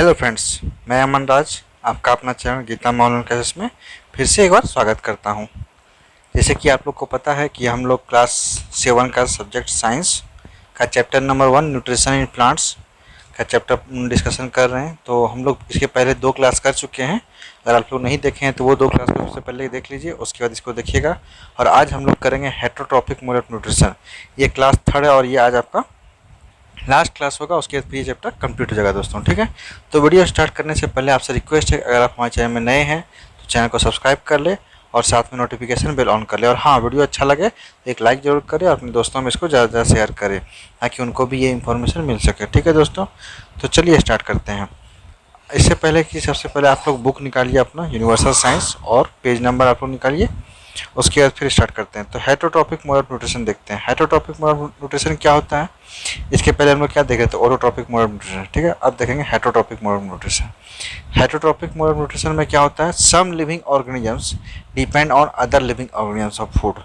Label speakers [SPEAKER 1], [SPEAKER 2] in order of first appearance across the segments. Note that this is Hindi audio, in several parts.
[SPEAKER 1] हेलो फ्रेंड्स, मैं अमन राज आपका अपना चैनल गीता ऑनलाइन क्लासेस में फिर से एक बार स्वागत करता हूं। जैसे कि आप लोग को पता है कि हम लोग क्लास 7 का सब्जेक्ट साइंस का chapter number 1 nutrition in plants का चैप्टर डिस्कशन कर रहे हैं। तो हम लोग इसके पहले 2 क्लास कर चुके हैं। अगर आप लोग नहीं देखे हैं तो वो 2 क्लास को सबसे पहले देख लीजिए, उसके बाद इसको देखिएगा। और आज हम लोग करेंगे हेटेरोट्रॉपिक मोड ऑफ न्यूट्रिशन। ये क्लास 3 है और ये आज आपका लास्ट क्लास होगा। उसके बाद ये चैप्टर कंप्लीट हो जाएगा दोस्तों, ठीक है। तो वीडियो स्टार्ट करने से पहले आपसे रिक्वेस्ट है, अगर आप हमारे चैनल में नए हैं तो चैनल को सब्सक्राइब कर ले और साथ में नोटिफिकेशन बेल ऑन कर ले। और हाँ, वीडियो अच्छा लगे तो एक लाइक ज़रूर करें और अपने दोस्तों में इसको ज़्यादा ज़्यादा शेयर करें ताकि उनको भी ये इन्फॉर्मेशन मिल सके, ठीक है दोस्तों। तो चलिए स्टार्ट करते हैं। इससे पहले कि सबसे पहले आप लोग बुक निकालिए अपना यूनिवर्सल साइंस और पेज नंबर आप लोग निकालिए। उसके बाद फिर स्टार्ट करते हैं। तो हेटेरोट्रॉपिक मोड ऑफ न्यूट्रिशन देखते हैं। हेटेरोट्रॉपिक मोड ऑफ न्यूट्रिशन क्या होता है, इसके पहले हम लोग क्या देख रहे थे, ऑटोट्रॉपिक मोड ऑफ न्यूट्रिशन, ठीक है। अब देखेंगे heterotrophic mode of nutrition. Heterotrophic mode of nutrition में क्या होता है, some living organisms depend on other living organisms of food.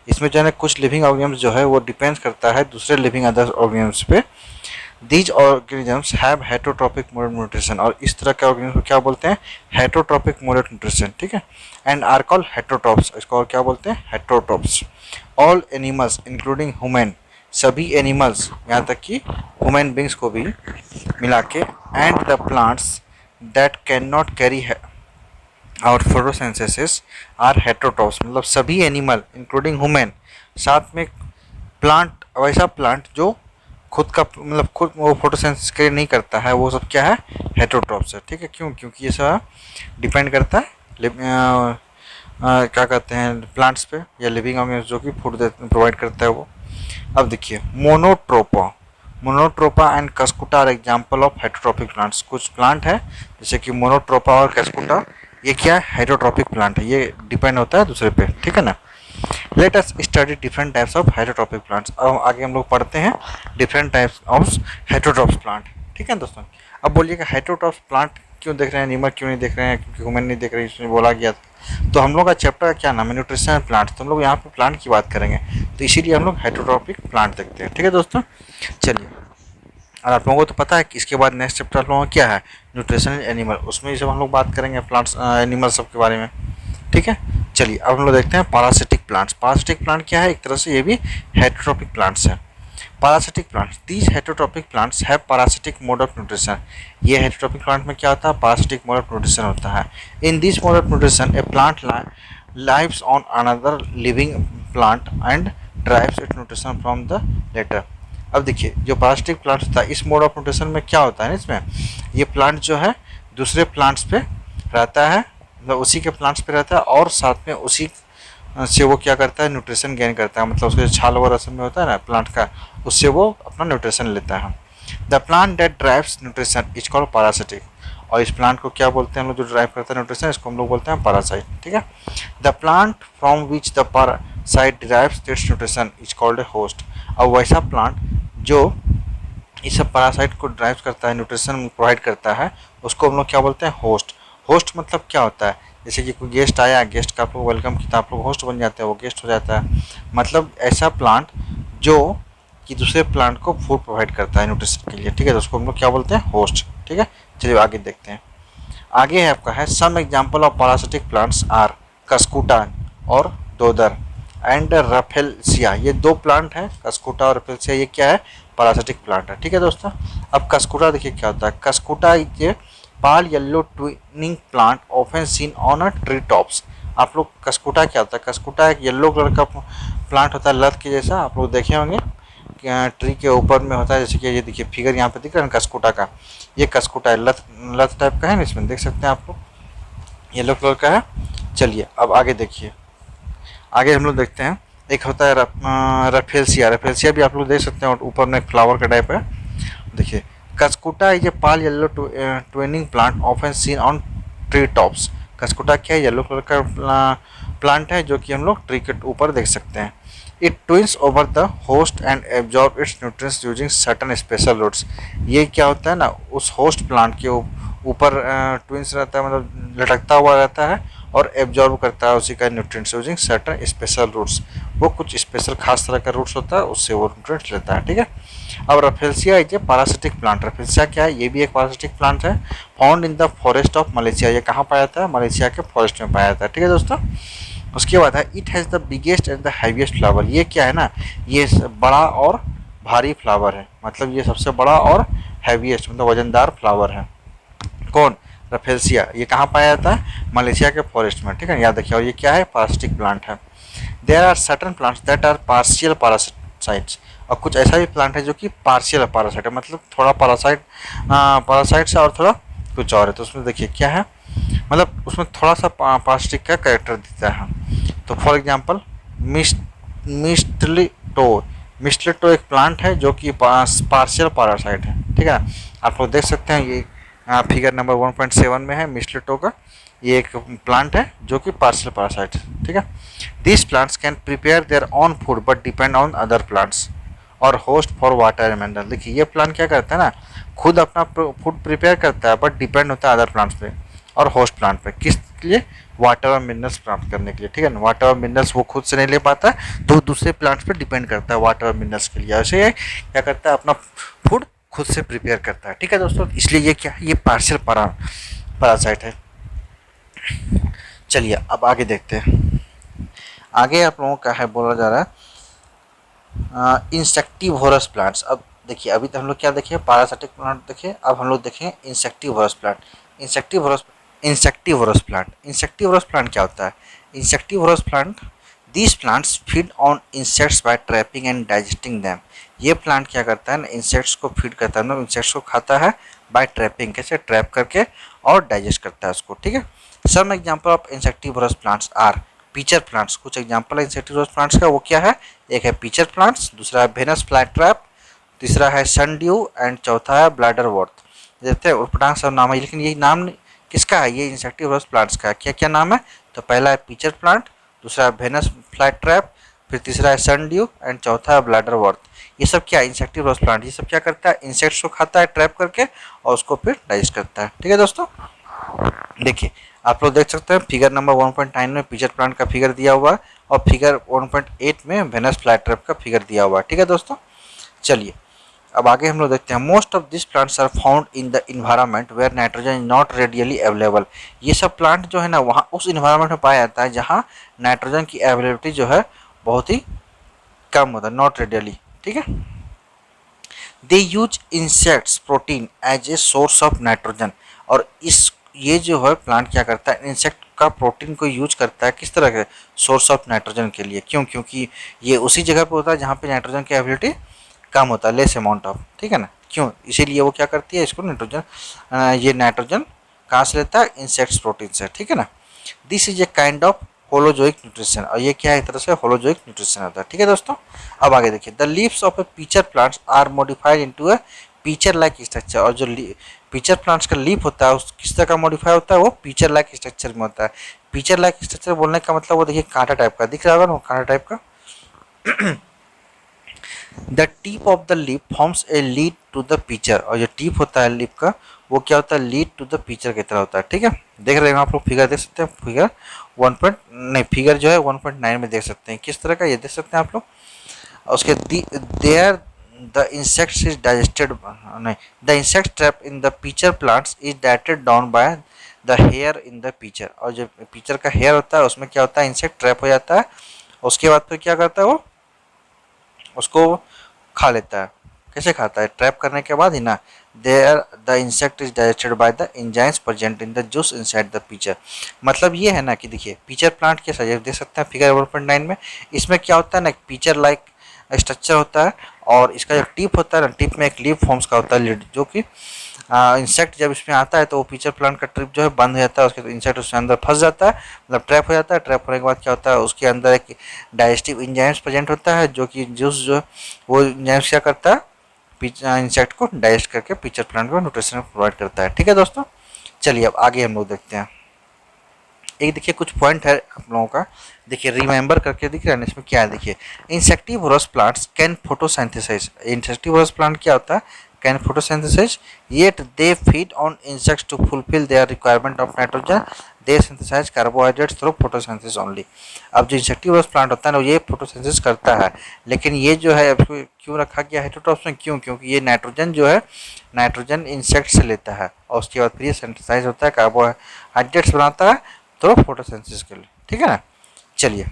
[SPEAKER 1] इसमें जो है कुछ लिविंग ऑर्गेनिजम्स जो है वो डिपेंड करता है दूसरे लिविंग अदर ऑर्गेनिजम्स पे। These organisms have heterotrophic mode of nutrition, और इस तरह के ऑर्गेनिज्म को क्या बोलते हैं, हेटेरोट्रॉपिक मोड ऑफ न्यूट्रिशन, ठीक है। एंड आर कॉल्ड हेटेरोट्रॉप्स, इसको और क्या बोलते हैं, heterotrophs. All animals including human, सभी एनिमल्स यहाँ तक कि ह्यूमन बींग्स को भी मिला के, and the plants that can not carry और फोटोसिंथेसिस आर हेटेरोट्रॉप्स, मतलब सभी एनिमल इंक्लूडिंग ह्यूमन, साथ में प्लांट, वैसा प्लांट जो खुद का मतलब खुद वो फोटोसिंथेसिस के नहीं करता है, वो सब क्या है, हेटेरोट्रॉप्स है, ठीक है। क्यों, क्योंकि ये सब डिपेंड करता है क्या कहते हैं, प्लांट्स पे या लिविंग ऑर्गेनिज्म जो कि फूड प्रोवाइड करता है वो। अब देखिए Monotropa and Cuscuta are example of heterotrophic plants. कुछ प्लांट है जैसे कि मोनोट्रोपा और कस्कुटा, ये क्या है, हेटेरोट्रॉपिक प्लांट है, ये डिपेंड होता है दूसरे पे, ठीक है ना। Let us study different types of heterotrophic plants. अब आगे हम लोग पढ़ते हैं different types of heterotrophs plant, ठीक है दोस्तों। अब बोलिएगा हेटेरोट्रॉप्स प्लांट क्यों देख रहे हैं, एनिमल क्यों नहीं देख रहे हैं, क्योंकि ह्यूमन नहीं देख रहे हैं, इसमें बोला गया था। तो हम लोग का चैप्टर का क्या नाम है, न्यूट्रिशन प्लांट। तो हम लोग यहाँ पे प्लांट की बात करेंगे, तो इसीलिए हम लोग हेटेरोट्रॉपिक प्लांट देखते हैं, ठीक है दोस्तों। चलिए, और आप लोगों को तो पता है कि इसके बाद नेक्स्ट चैप्टर आप लोगों का क्या है, न्यूट्रिशन एनिमल, उसमें सब हम लोग बात करेंगे प्लांट्स एनिमल सब के बारे में, ठीक है। चलिए अब हम लोग देखते हैं पैरासिटिक प्लांट्स। पैरासिटिक प्लांट क्या है, एक तरह से ये भी हेटेरोट्रॉपिक प्लांट्स है। Parasitic plants, these heterotrophic plants have parasitic mode of nutrition. ये हेटेरोट्रॉपिक प्लांट में क्या होता है, पैरासिटिक मोड ऑफ न्यूट्रिशन होता है। In this mode of nutrition A plant lives on another living plant and derives its nutrition from the latter। अब देखिए जो पैरासिटिक प्लांट होता है, इस मोड ऑफ न्यूट्रिशन में क्या होता है ना, इसमें ये प्लांट जो है दूसरे प्लांट्स पे रहता है, मतलब उसी के प्लांट्स पे रहता है, और साथ में उसी से वो क्या करता है, न्यूट्रिशन गेन करता है, मतलब उसके जो छाल वगैरह सब में होता है ना प्लांट का, उससे वो अपना न्यूट्रिशन लेता है। The plant that drives nutrition is called parasitic, और इस प्लांट को क्या बोलते हैं हम लोग, जो ड्राइव करता है न्यूट्रिशन, इसको हम लोग बोलते हैं पैरासाइट, ठीक है। The plant from which the parasite derives it's nutrition is called a host. अब वैसा प्लांट जो इस सब पैरासाइट को ड्राइव करता है, न्यूट्रिशन प्रोवाइड करता है, उसको हम लोग क्या बोलते हैं, होस्ट। होस्ट मतलब क्या होता है, जैसे कि कोई गेस्ट आया, गेस्ट का आप लोग वेलकम किया, आप लोग होस्ट बन जाते हैं, वो गेस्ट हो जाता है। मतलब ऐसा प्लांट जो कि दूसरे प्लांट को फूड प्रोवाइड करता है न्यूट्रिशन के लिए, ठीक है, तो उसको हम लोग क्या बोलते हैं, होस्ट, ठीक है। चलिए आगे देखते हैं। आगे है आपका है some example of parasitic plants are Cuscuta और दोदर एंड रफेलसिया। ये 2 प्लांट हैं, कस्कुटा और रफेलसिया, ये क्या है, पैरासिटिक प्लांट है, ठीक है दोस्तों। अब कस्कुटा देखिए क्या होता है, कस्कुटा ये pale yellow twining plant often seen on a tree tops. आप लोग कस्कुटा क्या होता है, कस्कुटा एक येलो कलर का प्लांट होता है, लत के जैसा, आप लोग देखे होंगे ट्री के ऊपर में होता है, जैसे कि ये देखिए फिगर यहाँ पे दिख रहा है कस्कुटा का, ये कस्कुटा है, लत टाइप का है ना, इसमें देख सकते हैं आप लोग, येलो कलर का है। चलिए अब आगे देखिए, आगे हम लोग देखते हैं, एक होता है रफेलसिया। रफेलसिया भी आप लोग देख सकते हैं, और ऊपर में फ्लावर का टाइप है, देखिए। Cuscuta is a pale yellow twining plant often seen on tree tops. Cuscuta क्या है, येलो कलर का प्लांट है जो कि हम लोग ट्री के ऊपर देख सकते हैं। It twines over the host and absorb its nutrients using certain special roots. ये क्या होता है ना, उस होस्ट प्लांट के ऊपर ट्विंस रहता है, मतलब लटकता हुआ रहता है, और एब्जॉर्ब करता है उसी का nutrients using certain special roots. वो कुछ स्पेशल खास तरह का रूट्स होता है, उससे वो न्यूट्रिएंट्स लेता है। ठीक है। अब रफेलसिया इज ए पारासिटिक प्लांट। रफेलसिया क्या है? ये भी एक पारासिटिक प्लांट है। Found in the forest of Malaysia. ये कहाँ पाया जाता है? मलेशिया के फॉरेस्ट में पाया जाता है। ठीक है दोस्तों। उसके बाद है it has the biggest and the heaviest flower. ये क्या है ना, ये बड़ा और भारी फ्लावर है, मतलब ये सबसे बड़ा और हैवीएस्ट मतलब वजनदार फ्लावर है। कौन? रफेलसिया। ये कहाँ पाया जाता है? मलेशिया के फॉरेस्ट में। ठीक है, याद रखिए। और ये क्या है? पारासिटिक प्लांट है। There are certain plants that are partial parasites. और कुछ ऐसा भी प्लांट है जो कि पार्शियल पैरासाइट है, मतलब थोड़ा पैरासाइट से और थोड़ा कुछ और है। तो उसमें देखिए क्या है, मतलब उसमें थोड़ा सा पारासिटिक का कैरेक्टर देता है। तो फॉर एग्जांपल मिस्टलिटो। मिस्टलिटो एक प्लांट है जो कि पार्शियल पैरासाइट है। ठीक है, आप लोग देख सकते हैं, ये फिगर नंबर 1.7 में है मिस्टलिटो का। ये एक प्लांट है जो कि पार्शियल पैरासाइट है। ठीक है। This plants can prepare their own food but depend on other plants और host for water and mineral. देखिए ये प्लांट क्या करता है ना, खुद अपना फूड प्रिपेयर करता है बट डिपेंड होता है अदर प्लांट्स पे और होस्ट प्लांट पे। किस लिए? वाटर और मिनरल्स प्राप्त करने के लिए। ठीक है ना। वाटर और मिनरल्स वो खुद से नहीं ले पाता है, तो दूसरे प्लांट्स पे डिपेंड करता है वाटर और मिनरल्स के लिए। ऐसे ये क्या करता है, अपना फूड खुद से प्रिपेयर करता है। ठीक है दोस्तों, इसलिए ये क्या है, ये पार्शियल पैरासाइट है। चलिए अब आगे देखते हैं। आगे आप लोगों का है बोला जा रहा है इंसेक्टिवोरस प्लांट्स। अब देखिए, अभी तो हम लोग क्या देखे? पैरासिटिक प्लांट देखे। अब हम लोग देखें इंसेक्टिवोरस प्लांट। इंसेक्टिवोरस प्लांट क्या होता है? Insectivorous plant, these plants feed on insects by trapping and digesting them. ये प्लांट क्या करता है ना, इंसेक्ट्स को फीड करता है ना, इंसेक्ट्स को खाता है बाय ट्रैपिंग, कैसे? ट्रैप करके और डाइजेस्ट करता है उसको। ठीक है। Some example of insectivorous plants are pitcher plants. कुछ एग्जांपल है इंसेक्टिवोरस प्लांट्स का, वो क्या है? एक है पीचर प्लांट्स, दूसरा है वेनस फ्लाई ट्रैप, तीसरा है सनड्यू एंड चौथा है ब्लैडर वर्थ। देखते हैं उटपटांग सब नाम है, लेकिन ये नाम किसका है? ये इंसेक्टिवोरस प्लांट्स का। क्या क्या नाम है? तो पहला है पीचर प्लांट, दूसरा है वेनस फ्लाई ट्रैप, फिर तीसरा है सनड्यू एंड चौथा है ब्लैडर वर्थ। ये सब क्या है? Insectivorous plant. ये सब क्या करता है? इंसेक्ट्स को खाता है ट्रैप करके और उसको फिर डाइजेस्ट करता है। ठीक है दोस्तों। देखिए आप लोग देख सकते हैं फिगर नंबर 1.9 में पीचर प्लांट का फिगर दिया हुआ है और फिगर 1.8 में वेनस फ्लाई ट्रैप का फिगर दिया हुआ है। ठीक है दोस्तों। चलिए अब आगे हम लोग देखते हैं। Most of this plants are found in the environment where nitrogen is not readily available. ये सब प्लांट जो है ना, वहाँ उस इन्वायरमेंट में पाया जाता है जहाँ नाइट्रोजन की अवेलेबिलिटी जो है बहुत ही कम होता है, नॉट रेडियली। ठीक है। They use insects protein as a source of nitrogen. और ये जो है प्लांट क्या करता है? इंसेक्ट का प्रोटीन को यूज करता है किस तरह के? सोर्स ऑफ नाइट्रोजन के लिए। क्यों? क्योंकि ये उसी जगह पे होता है जहाँ पे नाइट्रोजन की अवेलेबिलिटी कम होता है, लेस अमाउंट ऑफ। ठीक है ना। क्यों? इसीलिए वो क्या करती है, इसको ये नाइट्रोजन कहाँ से लेता है? इंसेक्ट्स प्रोटीन से। ठीक है ना। This is a kind of holozoic nutrition. और ये क्या है? एक तरह से होलोजोइक न्यूट्रिशन होता है। ठीक है दोस्तों। अब आगे देखिए, the leaves of a pitcher plants are modified into a pitcher like structure. और जो पीचर प्लांट्स का लीफ होता है उस किस तरह का मॉडिफाई होता है? वो पीचर लाइक स्ट्रक्चर में होता है। पीचर लाइक स्ट्रक्चर बोलने का मतलब वो देखिए कांटा टाइप का दिख रहा होगा ना, कांटा टाइप का। The tip of the leaf forms a lid to the pitcher. और जो टिप होता है लीफ का वो क्या होता है? लीड टू द पीचर की तरह होता है। ठीक है। देख रहे हैं आप लोग फिगर देख सकते हैं, फिगर जो है 1.9 में देख सकते हैं किस तरह का, ये देख सकते हैं आप लोग। उसके there the insects is digested नहीं the insect trap in the pitcher plants is digested down by the hair in the pitcher. और जो पीचर का हेयर होता है उसमें क्या होता है? इंसेक्ट ट्रैप हो जाता है। उसके बाद फिर क्या करता है? वो उसको खा लेता है। कैसे खाता है? ट्रैप करने के बाद ही ना। There the insect is digested by the enzymes present in the juice inside the pitcher. मतलब ये है ना कि देखिए पीचर प्लांट कैसा है देख सकते हैं फिगर 1.9 में। इसमें क्या होता है ना, पीचर लाइक स्ट्रक्चर होता है और इसका जो टिप होता है ना, टिप में एक लीफ फॉर्म्स का होता है लीड, जो कि इंसेक्ट जब इसमें आता है तो वो पीचर प्लांट का ट्रिप जो है बंद हो जाता है। उसके इंसेक्ट उसके अंदर फंस जाता है, मतलब ट्रैप हो जाता है। ट्रैप होने के बाद क्या होता है? उसके अंदर एक डाइजेस्टिव एंजाइम्स प्रेजेंट होता है जो कि जूस जो वो एंजाइम्स क्या करता है? इंसेक्ट को डाइजेस्ट करके पीचर प्लांट को न्यूट्रिशन प्रोवाइड करता है। ठीक है दोस्तों। चलिए अब आगे हम लोग देखते हैं। एक देखिए कुछ पॉइंट है आप लोगों का, देखिए रिमेंबर करके दिख रहा है इसमें क्या है? देखिए insectivorous plants can photosynthesize. Insectivorous plant क्या होता है? can photosynthesize, yet they feed on insects to fulfill their requirement of nitrogen. They synthesize carbohydrates through photosynthesis only. अब जो इंसेक्टिवोरस प्लांट होता है ना ये फोटोसिंथेसिस करता है, लेकिन ये जो है इसको क्यों रखा गया हेटेरोट्रॉप्स में, क्योंकि ये नाइट्रोजन जो है नाइट्रोजन इंसेक्ट से लेता है और उसके बाद फिर ये सिंथेसाइज होता है, कार्बोहाइड्रेट्स बनाता है थ्रू फोटोसिंथेसिस के लिए, ठीक है ना। चलिए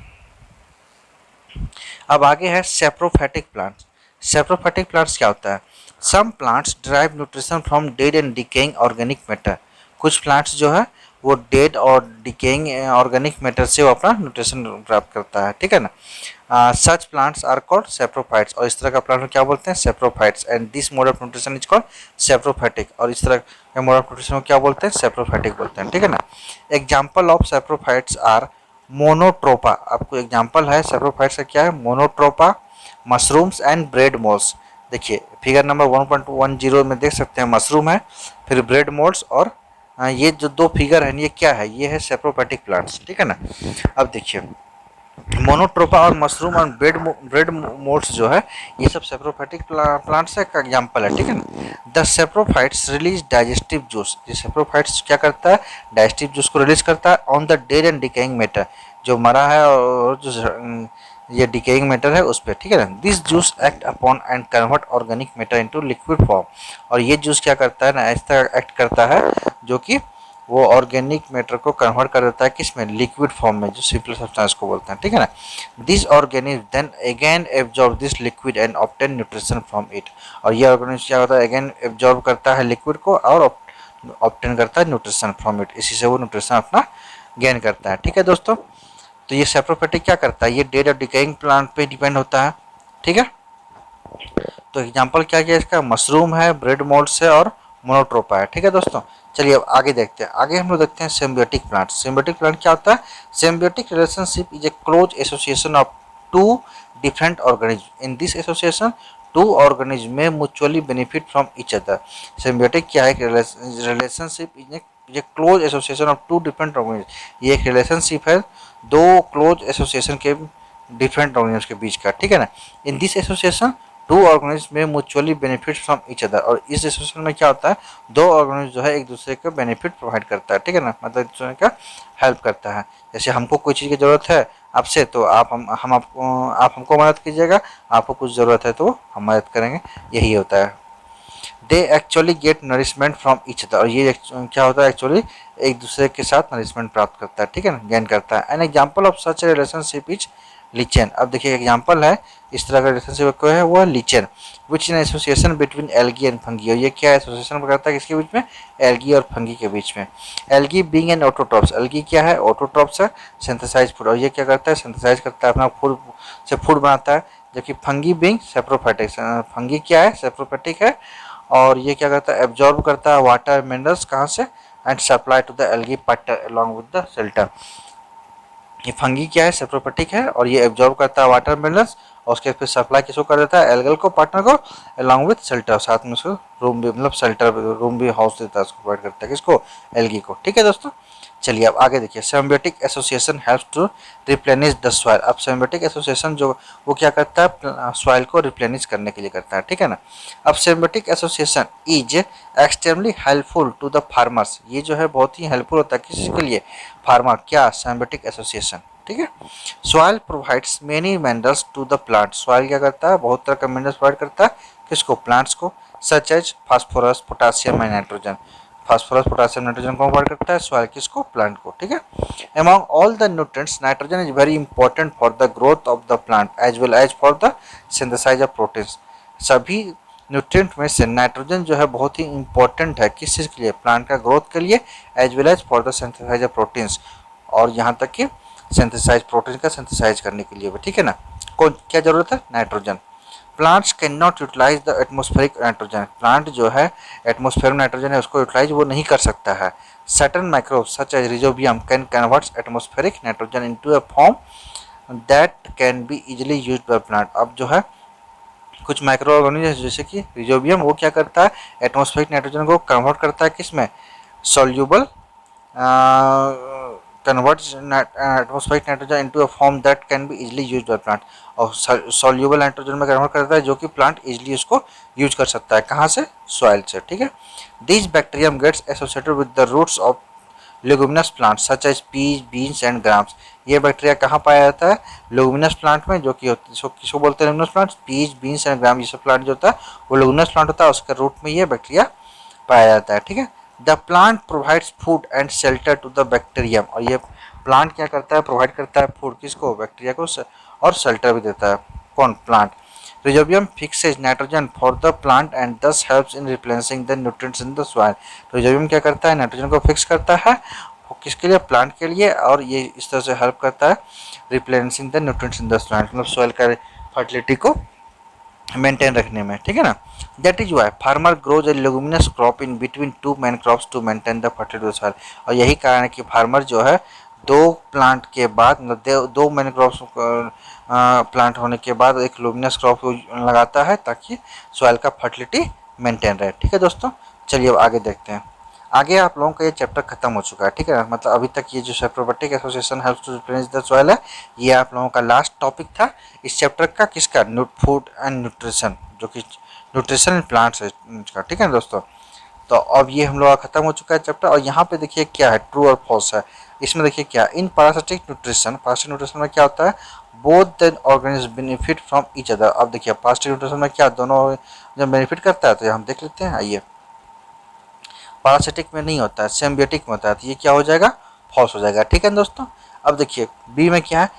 [SPEAKER 1] अब आगे है सेप्रोफाइटिक प्लांट्स। सेप्रोफाइटिक प्लांट्स क्या होता है? Some plants derive nutrition from dead and decaying organic matter. कुछ प्लांट्स जो है वो डेड और डिकेइंग ऑर्गेनिक मैटर से वो अपना न्यूट्रिशन प्राप्त करता है, ठीक है ना। Such plants are called saprophytes, और इस तरह का प्लांट क्या बोलते हैं? Saprophytes. And this mode of nutrition is called saprophytic, और इस तरह के मोड ऑफ न्यूट्रिशन को क्या बोलते हैं? सेप्रोफाइटिक बोलते हैं, ठीक है ना। Example of saprophytes are Monotropa. आपको एग्जाम्पल है सेप्रोफाइट्स का क्या है? Monotropa, mushrooms and bread molds. देखिए फिगर नंबर 1.10 में देख सकते हैं मशरूम है, फिर ब्रेड मोल्ड्स, और ये जो दो फिगर है ये क्या है? ये है सेप्रोफाइटिक प्लांट्स, ठीक है ना। अब देखिए मोनोट्रोपा और मशरूम और ब्रेड मोल्ड्स जो है ये सब सेप्रोफाइटिक प्लांट्स का एग्जाम्पल है, ठीक है ना। The saprophytes release digestive juice. ये सेप्रोफाइट्स क्या करता है? डाइजेस्टिव जूस को रिलीज करता है on the dead and decaying matter, जो मरा है और जो ये डिकेइंग मैटर है उस पर, ठीक है ना। This juice act upon and convert organic matter into liquid form, और ये जूस क्या करता है ना, ऐसा एक्ट करता है जो कि वो ऑर्गेनिक मैटर को कन्वर्ट कर देता है किसमें? लिक्विड फॉर्म में, जो सिंपल सब्सटेंस को बोलते हैं, ठीक है ना। This organism then again absorb this liquid and obtain nutrition from it, और ये ऑर्गेनिज्म क्या होता है? अगेन एब्जॉर्ब करता है लिक्विड को और ऑब्टेन करता है न्यूट्रिशन फ्रॉम इट, इसी से वो न्यूट्रिशन अपना गेन करता है, ठीक है दोस्तों। तो ये सेप्रोफाइटिक क्या करता है? ये डेड और डिकेइंग प्लांट पे डिपेंड होता है, ठीक है। तो एग्जांपल क्या क्या इसका? मशरूम है, ब्रेड मोल्ड्स है और मोनोट्रोपा है, ठीक है दोस्तों। चलिए अब आगे देखते हैं। आगे हम लोग देखते हैं सिम्बियोटिक प्लांट। सिम्बियोटिक प्लांट क्या होता है? Symbiotic relationship is a close association of two different organism. In this association two organism में mutually benefit from each other. Symbiotic क्या है? Relationship is a close association of two different organism. ये एक रिलेशनशिप है दो क्लोज एसोसिएशन के डिफरेंट ऑर्गेनिज्म के बीच का, ठीक है ना। In this association two organism में mutually benefit from each other, और इस एसोसिएशन में क्या होता है? दो ऑर्गेनिज्म जो है एक दूसरे को बेनिफिट प्रोवाइड करता है, ठीक है ना, मतलब एक दूसरे का हेल्प करता है। जैसे हमको कोई चीज़ की ज़रूरत है आपसे, तो आप हमको मदद कीजिएगा, आपको कुछ ज़रूरत है तो हम मदद करेंगे, यही होता है। They actually get nourishment from each other, और ये क्या होता है? एक्चुअली एक दूसरे के साथ नरिशमेंट प्राप्त करता है, ठीक है ना, गेन करता है। An example of such relationship is lichen. अब देखिए एग्जाम्पल है इस तरह का रिलेशनशिप है वो है lichen, which in association between algae and fungi. और ये क्या एसोसिएशन करता है किसके बीच में? एल्गी और फंगी के बीच में। Algae being an autotrophs, algae क्या है? ऑटोट्रॉप्स है, सिंथेसाइज फूड, और ये क्या करता है? सिंथेसाइज करता है, अपना फूड से फूड बनाता है। जबकि फंगी बीइंग सेप्रोफाइटिक, फंगी क्या है? सेप्रोफाइटिक है, और ये क्या करता है? एब्जॉर्ब करता है वाटर मिनरल्स कहाँ से? And supply to the algae part along with the shelter. ये फंगी क्या है? सेप्रोफाइटिक है, और ये एब्जॉर्ब करता है वाटर मिनरल्स और उसके फिर सप्लाई किसको कर देता है? एल्गल को, पार्टनर को, अलॉन्ग विद शेल्टर, साथ में उसको रूम भी, मतलब शेल्टर रूम भी, हाउस देता है, उसको प्रोवाइड करता है किसको? एल्गी को, ठीक है दोस्तों। चलिए अब आगे देखिए। Symbiotic association helps to replenish the soil. अब सिम्बियोटिक एसोसिएशन जो वो क्या करता है? सॉइल को रिप्लेनिश करने के लिए करता है, ठीक है ना। अब symbiotic association is extremely helpful to the farmers. ये जो है बहुत ही हेल्पफुल होता है किसी के लिए? फार्मर। क्या? सिम्बियोटिक एसोसिएशन, ठीक है। Soil provides many minerals to the plant. Soil क्या करता है? बहुत तरह का मिनरल्स प्रोवाइड करता है किसको? प्लांट्स को, such as phosphorus, potassium and nitrogen. Phosphorus, potassium, nitrogen को प्रोवाइड करता है सॉइल किसको? प्लांट को, ठीक है। Among all the nutrients nitrogen is very important for the growth of the plant as well as for the synthesize of proteins. सभी न्यूट्रिएंट में से नाइट्रोजन जो है बहुत ही इंपॉर्टेंट है किस चीज़ के लिए? प्लांट का ग्रोथ के लिए, as well as for the synthesize of proteins, और यहाँ तक कि सिंथेसाइज प्रोटीन का सिंथेसाइज करने के लिए भी, ठीक है ना। कौन क्या जरूरत है? Nitrogen. Plants can not utilize the atmospheric nitrogen. Plant जो है एटमोस्फेयर में नाइट्रोजन है उसको यूटिलाइज वो नहीं कर सकता है। Certain microbes such as Rhizobium can converts atmospheric nitrogen into a form that can be easily used by plant. अब जो है कुछ माइक्रो ऑर्गेनिज्म जैसे कि रिजोबियम वो क्या करता है? एटमोस्फेरिक नाइट्रोजन को कन्वर्ट करता है किस में? Soluble converts atmospheric nitrogen into a form that can be easily used by plant, और soluble नाइट्रोजन में कन्वर्ट करता है जो कि प्लांट इजीली उसको यूज कर सकता है, कहाँ से, सॉइल से, ठीक है। This bacterium gets associated with the roots of leguminous plant such as peas, beans and grams. ये बैक्टीरिया कहाँ पाया जाता है, लेगुमिनस प्लांट में, जो कि किसको बोलते हैं leguminous plant, peas, beans and gram, ये सब प्लांट जो होता है वो लेगुमिनस प्लांट होता है, उसके रूट में ये बैक्टीरिया पाया जाता है, ठीक है। The plant provides food and shelter to the bacterium, और ये प्लांट क्या करता है, प्रोवाइड करता है फूड किसको, बैक्टीरिया को, और शेल्टर भी देता है, कौन, plant. Rhizobium fixes nitrogen for the plant and this helps in replacing the nutrients in the soil. Rhizobium क्या करता है, नाइट्रोजन को फिक्स करता है, किसके लिए, प्लांट के लिए, और ये इस तरह से हेल्प करता है replacing the nutrients in the soil, मतलब सॉइल का फर्टिलिटी को मेंटेन रखने में, ठीक है ना। That is why farmer grows a leguminous crop in between two main crops to maintain the fertility of soil, और यही कारण है कि फार्मर जो है दो प्लांट के बाद, मतलब दो मेन क्रॉप्स प्लांट होने के बाद एक लुमिनस क्रॉप लगाता है ताकि सॉइल का फर्टिलिटी मेंटेन रहे, ठीक है दोस्तों। चलिए अब आगे देखते हैं। आगे आप लोगों का ये चैप्टर खत्म हो चुका है, ठीक है, मतलब अभी तक ये जो सेप्रोबैटिक association helps to replenish the soil है, ये आप लोगों का लास्ट टॉपिक था इस चैप्टर का, किसका, फूड एंड न्यूट्रिशन, जो कि न्यूट्रिशन इन प्लांट्स है इसका, ठीक है दोस्तों। तो अब ये हम लोग का खत्म हो चुका है चैप्टर, और यहाँ पे देखिए क्या है, ट्रू और फॉल्स है। इसमें देखिए क्या, इन पैरासिटिक न्यूट्रिशन में क्या होता है, both the organism benefit from each other. अब देखिए पैरासिटिक न्यूट्रिशन में क्या, दोनों जब बेनिफिट करता है, तो हम देख लेते हैं, आइए। पैरासिटिक में नहीं होता है, सिम्बियोटिक में होता है, तो ये क्या हो जाएगा, फॉल्स हो जाएगा, ठीक है दोस्तों। अब देखिए बी में क्या है,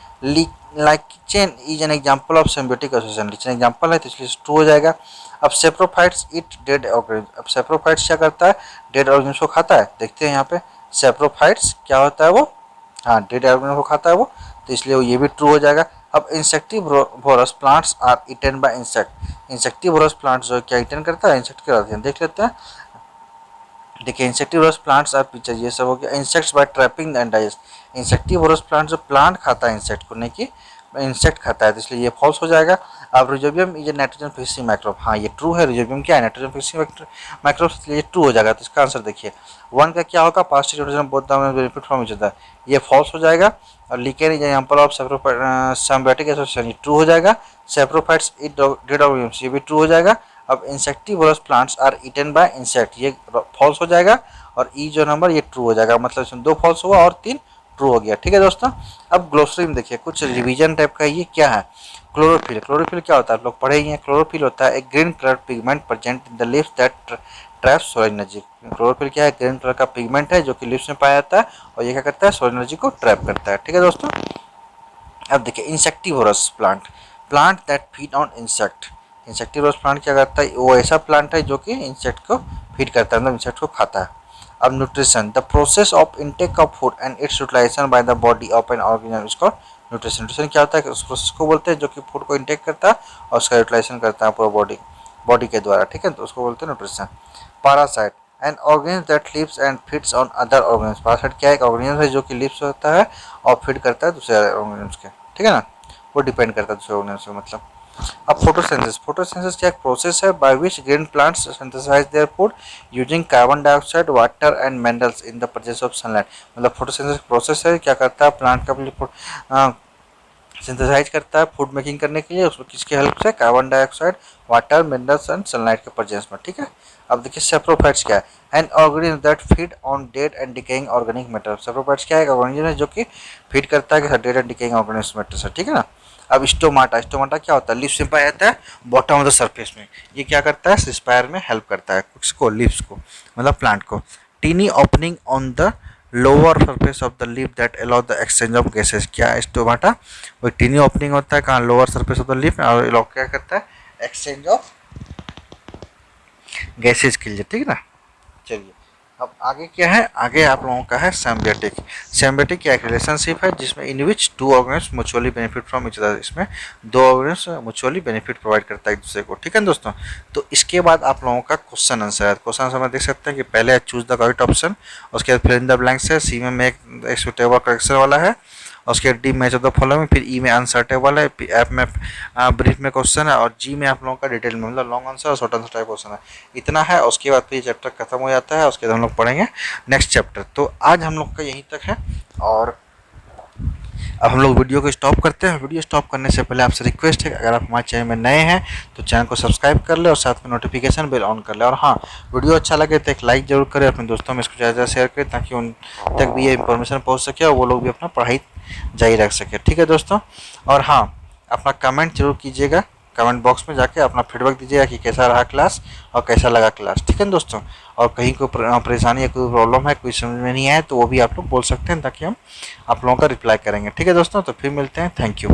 [SPEAKER 1] lichen is an example of symbiotic association, lichen example है तो इसलिए ट्रू हो जाएगा। अब सेप्रोफाइट्स इट डेड ऑर्गेनिज्म, अब सेप्रोफाइट्स क्या करता है, डेड ऑर्गेनिज्म को खाता है, देखते हैं यहाँ पे सेप्रोफाइट्स क्या होता है वो, हाँ डेड ऑर्गेनिज्म को खाता है वो, तो इसलिए ये भी ट्रू हो जाएगा। अब insectivorous plants are eaten by insect, insectivorous plants जो क्या ईटन करता है, इंसेक्ट करते हैं, देख लेते हैं। देखिए इंसेक्टिवोरस प्लांट्स आर पिक्चर, ये सब हो गया, insects by trapping and digest, insectivorous plant जो प्लांट खाता है इंसेक्ट को, नहीं कि इंसेक्ट खाता है, तो इसलिए ये फॉल्स हो जाएगा। अब Rhizobium is a nitrogen fixing microbe, हाँ ये ट्रू है, रिजोबियम क्या है, नाइट्रोजन फिक्सिंग माइक्रोब, इसलिए ये ट्रू हो जाएगा। तो इसका आंसर देखिए वन का क्या होगा, पास्टिक nutrition both the benefit from each other, ये फॉल्स हो जाएगा। और lichen is example of symbiotic association, ये ट्रू हो जाएगा। सेप्रोफाइट्स इट डेड ऑर्गेनिज्म, ये भी ट्रू हो जाएगा। अब insectivorous plants are eaten by insect, ये फॉल्स हो जाएगा, और ई जो नंबर ये ट्रू हो जाएगा, मतलब इसमें दो फॉल्स हुआ और तीन ट्रू हो गया, ठीक है दोस्तों। अब ग्लोसरी में देखिए कुछ रिवीजन टाइप का, ये क्या है, क्लोरोफिल, क्लोरोफिल क्या होता है, आप लोग पढ़े ही हैं, क्लोरोफिल होता है एक green colour pigment present in the leaves that traps solar energy. Chlorophyll क्या है, ग्रीन कलर का पिगमेंट है जो कि लीव्स में पाया जाता है, और ये क्या करता है, सोलर एनर्जी को ट्रैप करता है, ठीक है दोस्तों। अब देखिए insectivorous plant, plant that feed on insect, insectivorous plant क्या करता है, वो ऐसा प्लांट है जो कि इंसेक्ट को फीड करता है, मतलब इंसेक्ट को खाता है। अब nutrition, the process of intake of food and its utilization by the body of an organism is called nutrition. Nutrition क्या होता है, उस प्रोसेस को बोलते हैं जो कि फूड को इनटेक करता है और उसका यूटिलाइजेशन करता है पूरा बॉडी के द्वारा, ठीक है, तो उसको बोलते हैं nutrition. Parasite, an organism that lives and feeds on other organism, parasite क्या है, एक ऑर्गेनिज्म है जो कि लिव्स होता है और फीड करता है दूसरे ऑर्गेनिज्म के, ठीक है ना, वो डिपेंड करता है दूसरे ऑर्गेनिज्म पे, मतलब। अब फोटोसिंथेसिस, फोटोसिंथेसिस क्या एक प्रोसेस है by which green plants synthesize their food using carbon dioxide, water and minerals in the presence of sunlight, मतलब फोटोसिंथेसिस प्रोसेस है, क्या करता है, प्लांट का सिंथेसाइज करता है फूड मेकिंग करने के लिए, उसमें किसकी हेल्प से, carbon dioxide, water, minerals and sunlight के प्रेजेंस में, ठीक है। अब देखिए सेप्रोफाइट्स क्या है, N organism that feed on dead and decaying organic matter, saprophytes क्या है, ऑर्गेनिज्म है जो कि फीड करता है dead and decaying organic matter से, ठीक है ना। अब स्टोमाटा, स्टोमाटा क्या होता है, लीव्स में पाया जाता है बॉटम ऑफ द सरफेस में, ये क्या करता है, रिस्पायर में हेल्प करता है किसको, लीव्स को, मतलब प्लांट को। Tiny opening on the lower surface of the leaf that allow the exchange of gases, क्या है स्टोमाटा, वो टीनी ओपनिंग होता है कहाँ, lower surface of the leaf, और अलाउ क्या करता है, एक्सचेंज ऑफ गैसेज के लिए, ठीक है ना। चलिए अब आगे क्या है, आगे आप लोगों का है सिम्बियोटिक। सिम्बियोटिक क्या एक रिलेशनशिप है जिसमें in which two organism mutually benefit from each other, इसमें दो ऑर्गेनिज्म म्यूचुअली बेनिफिट प्रोवाइड करता है एक दूसरे को, ठीक है दोस्तों। तो इसके बाद आप लोगों का क्वेश्चन आंसर है, क्वेश्चन आंसर में देख सकते हैं कि पहले चूज द करेक्ट ऑप्शन, उसके बाद फिल इन द ब्लैंक्स है, सी में एक सुटेबल करेक्शन वाला है, उसके D match of the following, फिर ई में अनसर्टेबल है, एफ में ब्रीफ में क्वेश्चन है, और जी में आप लोगों का डिटेल में मतलब लॉन्ग आंसर और शॉर्ट आंसर टाइप क्वेश्चन है। इतना है, उसके बाद फिर ये चैप्टर खत्म हो जाता है। उसके बाद हम लोग पढ़ेंगे नेक्स्ट चैप्टर। तो आज हम लोग का यहीं तक है, और अब हम लोग वीडियो को स्टॉप करते हैं। वीडियो स्टॉप करने से पहले आपसे रिक्वेस्ट है, अगर आप हमारे चैनल में नए हैं तो चैनल को सब्सक्राइब कर ले और साथ में नोटिफिकेशन बेल ऑन कर ले। और हाँ, वीडियो अच्छा लगे तो एक लाइक जरूर करें, अपने दोस्तों में इसको ज़्यादा शेयर करें ताकि उन तक भी ये इन्फॉर्मेशन पहुँच सके और वो लोग भी अपना पढ़ाई जारी रख सके। ठीक है दोस्तों, और हाँ, अपना कमेंट जरूर कीजिएगा, कमेंट बॉक्स में जाके अपना फीडबैक दीजिएगा कि कैसा रहा क्लास और कैसा लगा क्लास। ठीक है दोस्तों, और कहीं कोई परेशानी या कोई प्रॉब्लम है, कोई समझ में नहीं आए तो वो भी आप लोग बोल सकते हैं ताकि हम आप लोगों का रिप्लाई करेंगे। ठीक है दोस्तों, तो फिर मिलते हैं। Thank you.